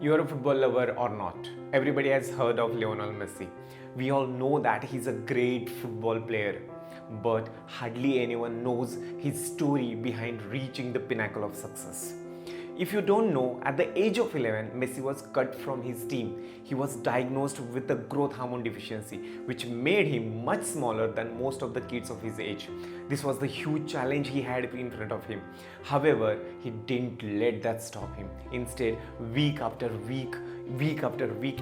You're a football lover or not, everybody has heard of Lionel Messi. We all know that he's a great football player, but hardly anyone knows his story behind reaching the pinnacle of success. If you don't know, at the age of 11, Messi was cut from his team. He was diagnosed with a growth hormone deficiency, which made him much smaller than most of the kids of his age. This was the huge challenge he had in front of him. However, he didn't let that stop him. Instead, week after week,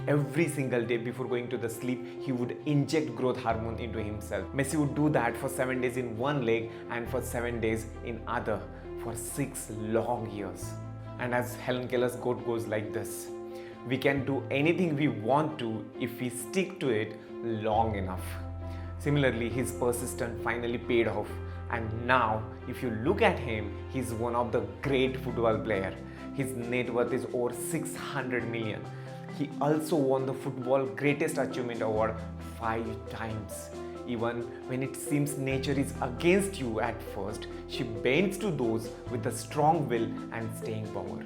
every single day before going to the sleep, he would inject growth hormone into himself. Messi would do that for 7 days in one leg and for 7 days in other for 6 long years. And as Helen Keller's quote goes like this: we can do anything we want to if we stick to it long enough. Similarly, his persistence finally paid off, and now if you look at him, he's one of the great football players. His net worth is over 600 million. He also won the Football Greatest Achievement Award 5 times. Even when it seems nature is against you at first, she bends to those with a strong will and staying power.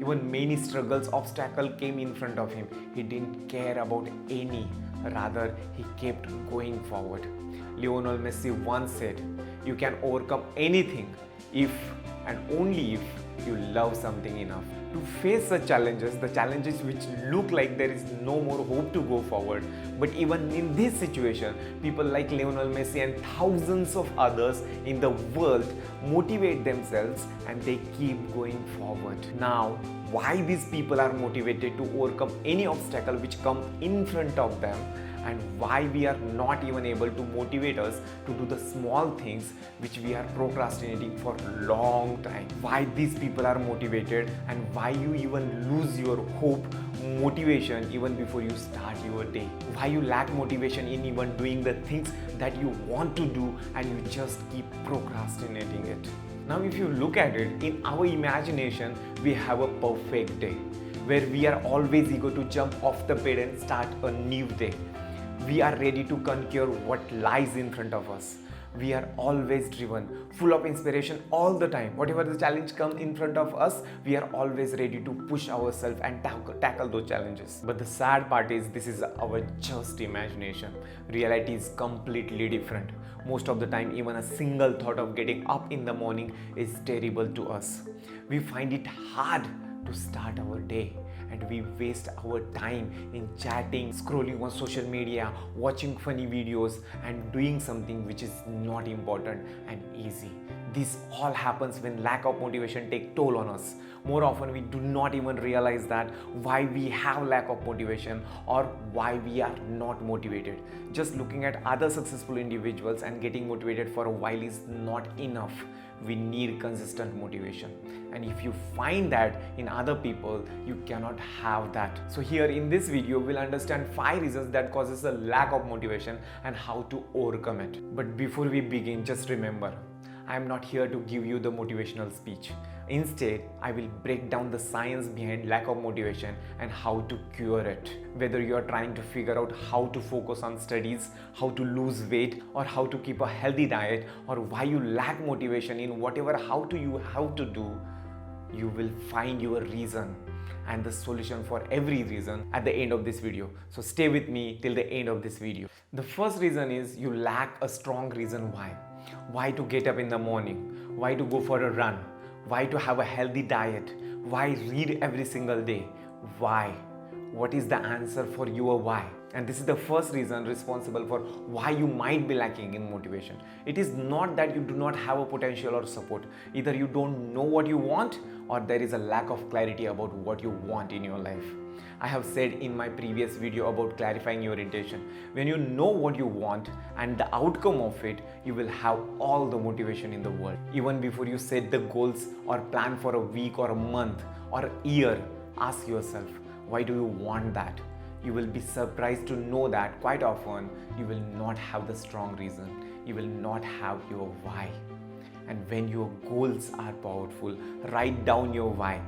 Even many struggles, obstacles came in front of him. He didn't care about any, rather he kept going forward. Lionel Messi once said, "You can overcome anything if and only if you love something enough." To face such challenges, the challenges which look like there is no more hope to go forward, but even in this situation, people like Lionel Messi and thousands of others in the world motivate themselves and they keep going forward. Now, why these people are motivated to overcome any obstacle which come in front of them, and why we are not even able to motivate us to do the small things which we are procrastinating for a long time. Why these people are motivated and why you even lose your hope, motivation even before you start your day. Why you lack motivation in even doing the things that you want to do and you just keep procrastinating it. Now if you look at it, in our imagination we have a perfect day where we are always eager to jump off the bed and start a new day. We are ready to conquer what lies in front of us. We are always driven, full of inspiration all the time. Whatever the challenge comes in front of us, we are always ready to push ourselves and tackle those challenges. But the sad part is, this is our just imagination. Reality is completely different. Most of the time, even a single thought of getting up in the morning is terrible to us. We find it hard to start our day, and we waste our time in chatting, scrolling on social media, watching funny videos, and doing something which is not important and easy. This all happens when lack of motivation takes toll on us. More often we do not even realize that why we have lack of motivation or why we are not motivated. Just looking at other successful individuals and getting motivated for a while is not enough. We need consistent motivation, and if you find that in other people, you cannot have that. So here in this video, we'll understand 5 reasons that causes a lack of motivation and how to overcome it. But before we begin, just remember, I am not here to give you the motivational speech. Instead, I will break down the science behind lack of motivation and how to cure it. Whether you are trying to figure out how to focus on studies, how to lose weight, or how to keep a healthy diet, or why you lack motivation in whatever you have to do, you will find your reason and the solution for every reason at the end of this video. So stay with me till the end of this video. The first reason is you lack a strong reason why. Why to get up in the morning? Why to go for a run? Why to have a healthy diet? Why read every single day? Why? What is the answer for your why? And this is the first reason responsible for why you might be lacking in motivation. It is not that you do not have a potential or support. Either you don't know what you want, or there is a lack of clarity about what you want in your life. I have said in my previous video about clarifying your intention. When you know what you want and the outcome of it, you will have all the motivation in the world. Even before you set the goals or plan for a week or a month or a year, ask yourself, why do you want that? You will be surprised to know that quite often you will not have the strong reason. You will not have your why. And when your goals are powerful, write down your why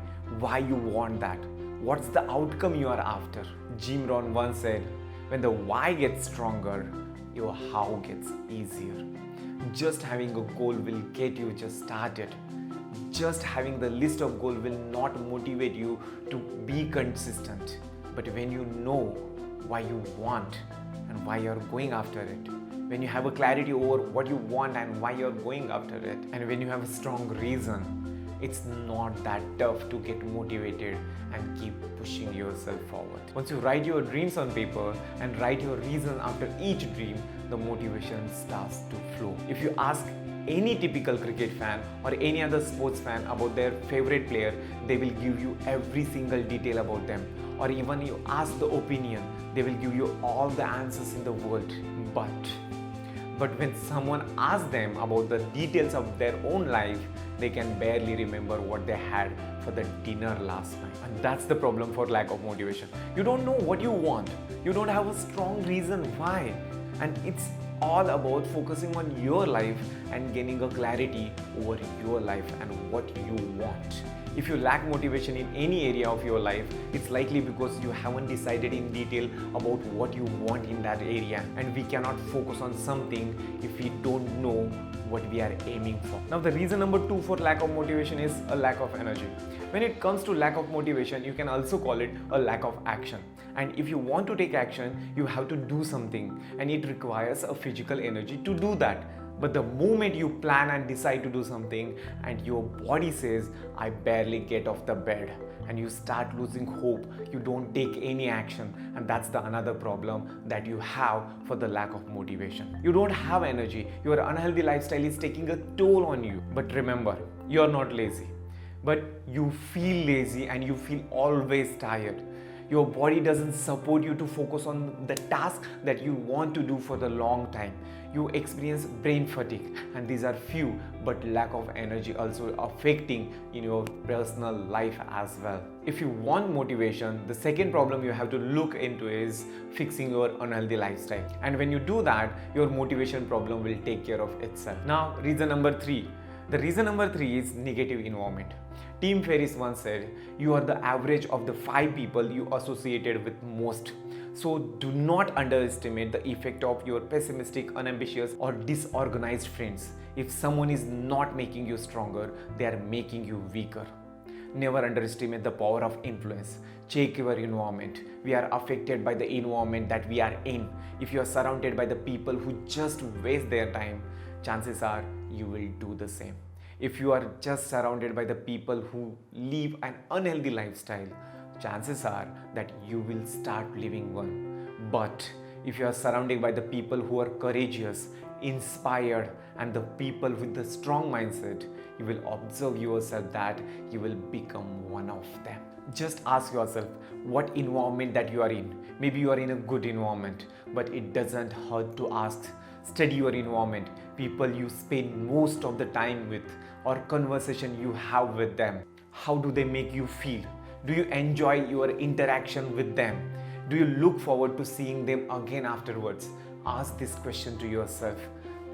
you want that. What's the outcome you are after? Jim Rohn once said, when the why gets stronger, your how gets easier. Just having a goal will get you just started. Just having the list of goals will not motivate you to be consistent. But when you know why you want and why you're going after it, when you have a clarity over what you want and why you're going after it, and when you have a strong reason, it's not that tough to get motivated and keep pushing yourself forward. Once you write your dreams on paper and write your reason after each dream, the motivation starts to flow. If you ask any typical cricket fan or any other sports fan about their favorite player, they will give you every single detail about them. Or even you ask the opinion, they will give you all the answers in the world. But when someone asks them about the details of their own life, they can barely remember what they had for the dinner last night. And that's the problem for lack of motivation. You don't know what you want. You don't have a strong reason why. And it's all about focusing on your life and gaining a clarity over your life and what you want. If you lack motivation in any area of your life, it's likely because you haven't decided in detail about what you want in that area, and we cannot focus on something if we don't know what we are aiming for. Now, the reason number 2 for lack of motivation is a lack of energy. When it comes to lack of motivation, you can also call it a lack of action. And if you want to take action, you have to do something, and it requires a physical energy to do that. But the moment you plan and decide to do something and your body says, I barely get off the bed, and you start losing hope, you don't take any action, and that's the another problem that you have for the lack of motivation. You don't have energy, your unhealthy lifestyle is taking a toll on you. But remember, you're not lazy, but you feel lazy and you feel always tired. Your body doesn't support you to focus on the task that you want to do for the long time. You experience brain fatigue, and these are few, but lack of energy also affecting in your personal life as well. If you want motivation, the second problem you have to look into is fixing your unhealthy lifestyle. And when you do that, your motivation problem will take care of itself. Now, reason number 3. The reason number 3 is negative environment. Tim Ferriss once said, you are the average of the 5 people you associated with most. So do not underestimate the effect of your pessimistic, unambitious, or disorganized friends. If someone is not making you stronger, they are making you weaker. Never underestimate the power of influence. Check your environment. We are affected by the environment that we are in. If you are surrounded by the people who just waste their time, chances are you will do the same. If you are just surrounded by the people who live an unhealthy lifestyle, chances are that you will start living one. But if you are surrounded by the people who are courageous, inspired, and the people with the strong mindset, you will observe yourself that you will become one of them. Just ask yourself what environment that you are in. Maybe you are in a good environment, but it doesn't hurt to ask. Study your environment, people you spend most of the time with, or conversation you have with them. How do they make you feel? Do you enjoy your interaction with them? Do you look forward to seeing them again afterwards? Ask this question to yourself.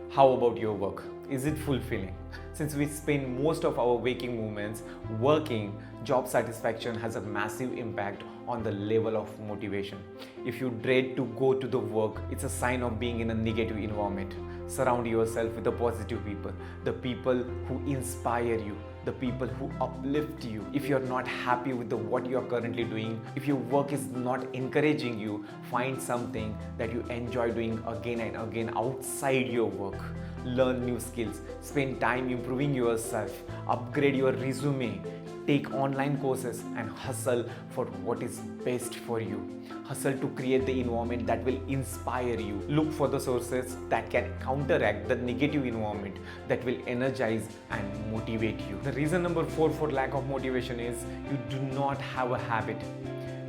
How about your work? Is it fulfilling? Since we spend most of our waking moments working, job satisfaction has a massive impact on the level of motivation. If you dread to go to the work, it's a sign of being in a negative environment. Surround yourself with the positive people, the people who inspire you, the people who uplift you. If you're not happy with what you're currently doing, if your work is not encouraging you, find something that you enjoy doing again and again outside your work. Learn new skills, spend time improving yourself, upgrade your resume, take online courses, and hustle for what is best for you. Hustle to create the environment that will inspire you. Look for the sources that can counteract the negative environment, that will energize and motivate you. The reason number 4 for lack of motivation is you do not have a habit.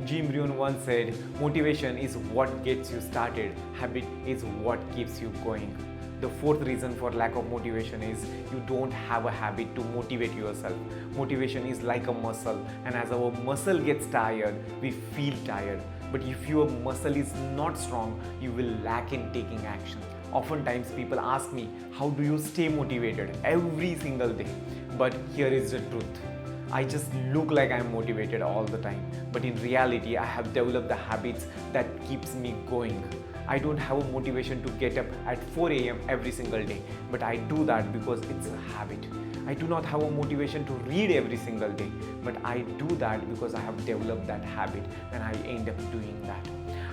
Jim Rohn once said, motivation is what gets you started, habit is what keeps you going. The fourth reason for lack of motivation is you don't have a habit to motivate yourself. Motivation is like a muscle, and as our muscle gets tired, we feel tired. But if your muscle is not strong, you will lack in taking action. Oftentimes people ask me, how do you stay motivated every single day? But here is the truth. I just look like I'm motivated all the time, but in reality, I have developed the habits that keeps me going. I don't have a motivation to get up at 4 a.m. every single day, but I do that because it's a habit. I do not have a motivation to read every single day, but I do that because I have developed that habit and I end up doing that.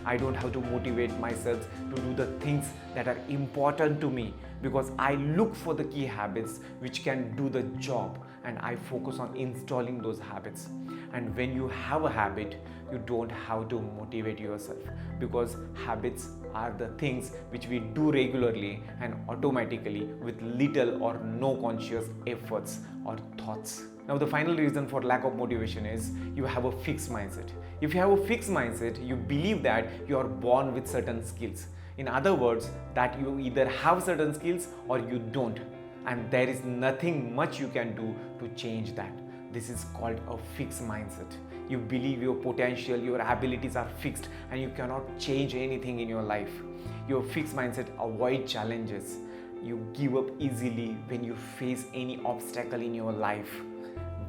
I don't have to motivate myself to do the things that are important to me because I look for the key habits which can do the job and I focus on installing those habits. And when you have a habit, you don't have to motivate yourself because habits are the things which we do regularly and automatically with little or no conscious efforts or thoughts. Now, the final reason for lack of motivation is you have a fixed mindset. If you have a fixed mindset, you believe that you are born with certain skills. In other words, that you either have certain skills or you don't, and there is nothing much you can do to change that. This is called a fixed mindset. You believe your potential, your abilities are fixed and you cannot change anything in your life. Your fixed mindset avoids challenges. You give up easily when you face any obstacle in your life.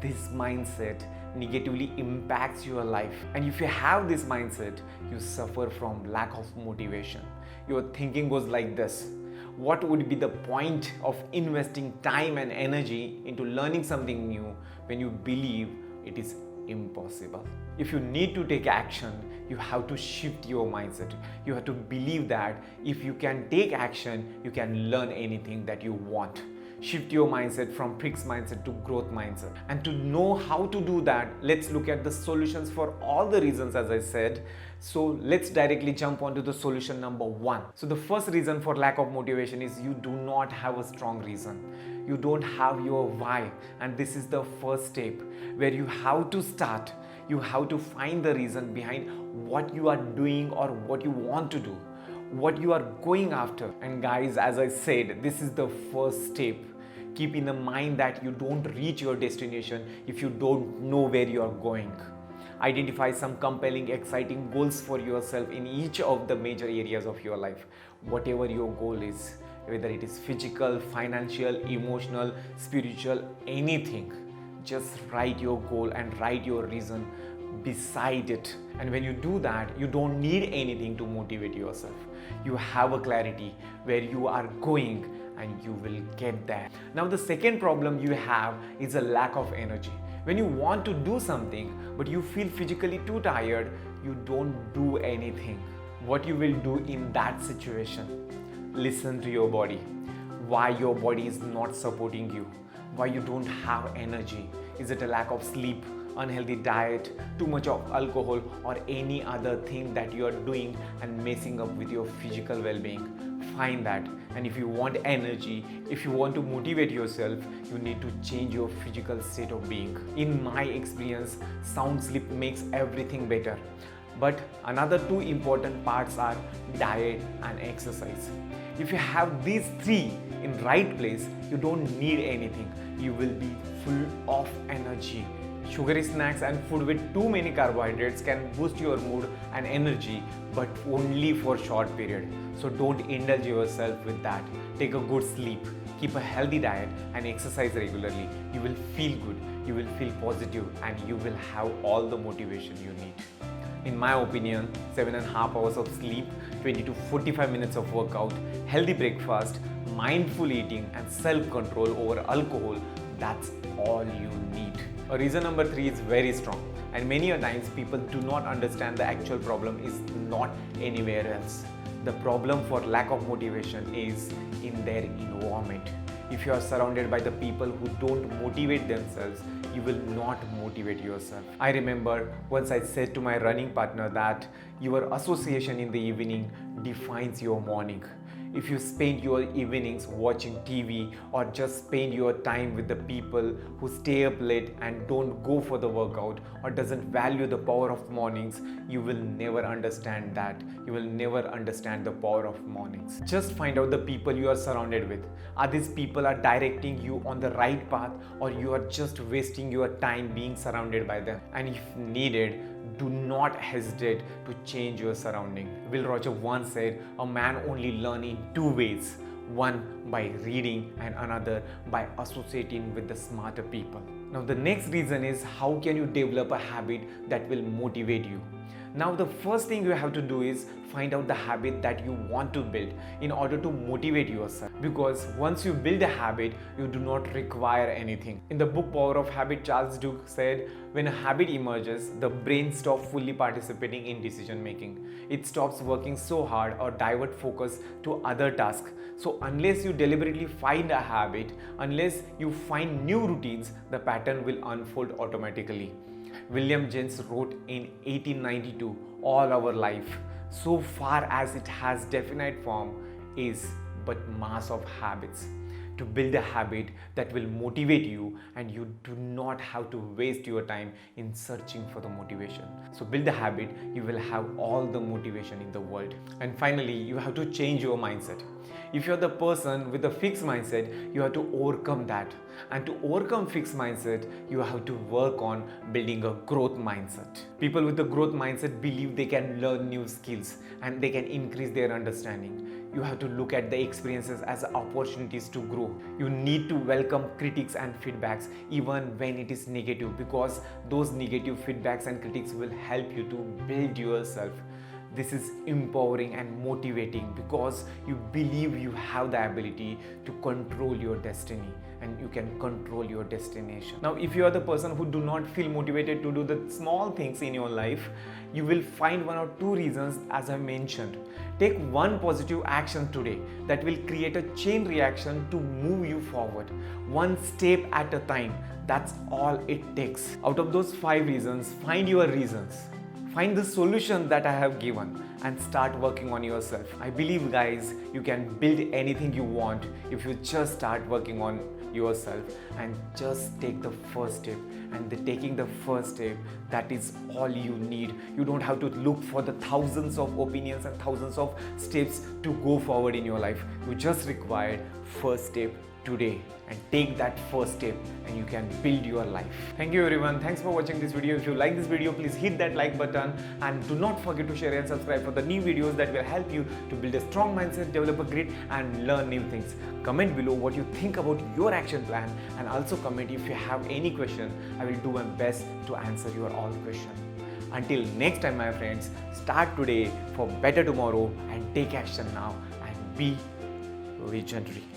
This mindset negatively impacts your life, and if you have this mindset, you suffer from lack of motivation. Your thinking goes like this: what would be the point of investing time and energy into learning something new when you believe it is impossible? If you need to take action, you have to shift your mindset. You have to believe that if you can take action, you can learn anything that you want. Shift your mindset from fixed mindset to growth mindset. And to know how to do that, let's look at the solutions for all the reasons as I said. So let's directly jump onto the solution number 1. So the first reason for lack of motivation is you do not have a strong reason. You don't have your why, and this is the first step where you have to start. You have to find the reason behind what you are doing or what you want to do, what you are going after. And guys, as I said, this is the first step. Keep in the mind that you don't reach your destination if you don't know where you are going. Identify some compelling, exciting goals for yourself in each of the major areas of your life. Whatever your goal is, whether it is physical, financial, emotional, spiritual, anything, just write your goal and write your reason beside it. And when you do that, you don't need anything to motivate yourself. You have a clarity where you are going and you will get there. Now, the second problem you have is a lack of energy. When you want to do something but you feel physically too tired, you don't do anything. What you will do in that situation? Listen to your body. Why your body is not supporting you? Why you don't have energy? Is it a lack of sleep, unhealthy diet, too much of alcohol, or any other thing that you are doing and messing up with your physical well-being? Find that. And if you want energy, if you want to motivate yourself, you need to change your physical state of being. In my experience, sound sleep makes everything better. But another two important parts are diet and exercise. If you have these three in right place, you don't need anything. You will be full of energy. Sugary snacks and food with too many carbohydrates can boost your mood and energy, but only for short period. So don't indulge yourself with that. Take a good sleep, keep a healthy diet and exercise regularly. You will feel good, you will feel positive, and you will have all the motivation you need. In my opinion, 7.5 hours of sleep, 20 to 45 minutes of workout, healthy breakfast, mindful eating and self-control over alcohol, that's all you need. Reason number 3 is very strong, and many a times people do not understand the actual problem is not anywhere else. The problem for lack of motivation is in their environment. If you are surrounded by the people who don't motivate themselves, you will not motivate yourself. I remember once I said to my running partner that your association in the evening defines your morning. If you spend your evenings watching TV or just spend your time with the people who stay up late and don't go for the workout or doesn't value the power of mornings, you will never understand that. You will never understand the power of mornings. Just find out the people you are surrounded with. Are these people are directing you on the right path, or you are just wasting your time being surrounded by them? And if needed, do not hesitate to change your surrounding. Will Rogers once said, a man only learns in two ways. One by reading and another by associating with the smarter people. Now the next reason is, how can you develop a habit that will motivate you? Now, the first thing you have to do is find out the habit that you want to build in order to motivate yourself. Because once you build a habit, you do not require anything. In the book Power of Habit, Charles Duke said, when a habit emerges, the brain stops fully participating in decision making. It stops working so hard or divert focus to other tasks. So unless you deliberately find a habit, unless you find new routines, the pattern will unfold automatically. William James wrote in 1892, all our life, so far as it has definite form, is but mass of habits. To build a habit that will motivate you, and you do not have to waste your time in searching for the motivation. So build a habit, you will have all the motivation in the world. And finally, you have to change your mindset. If you're the person with a fixed mindset, you have to overcome that. And to overcome fixed mindset, you have to work on building a growth mindset. People with a growth mindset believe they can learn new skills and they can increase their understanding. You have to look at the experiences as opportunities to grow. You need to welcome critics and feedbacks even when it is negative, because those negative feedbacks and critics will help you to build yourself. This is empowering and motivating because you believe you have the ability to control your destiny and you can control your destination. Now, if you are the person who do not feel motivated to do the small things in your life, you will find one or two reasons as I mentioned. Take one positive action today that will create a chain reaction to move you forward. One step at a time. That's all it takes. Out of those 5 reasons, find your reasons. Find the solution that I have given and start working on yourself. I believe, guys, you can build anything you want if you just start working on yourself and just take the first step. And taking the first step, that is all you need. You don't have to look for the thousands of opinions and thousands of steps to go forward in your life. You just require first step today, and take that first step and you can build your life. Thank you everyone. Thanks for watching this video. If you like this video, please hit that like button and do not forget to share and subscribe for the new videos that will help you to build a strong mindset, develop a grit and learn new things. Comment below what you think about your action plan, and also comment if you have any question. I will do my best to answer your all questions. Until next time, my friends, start today for better tomorrow and take action now and be visionary.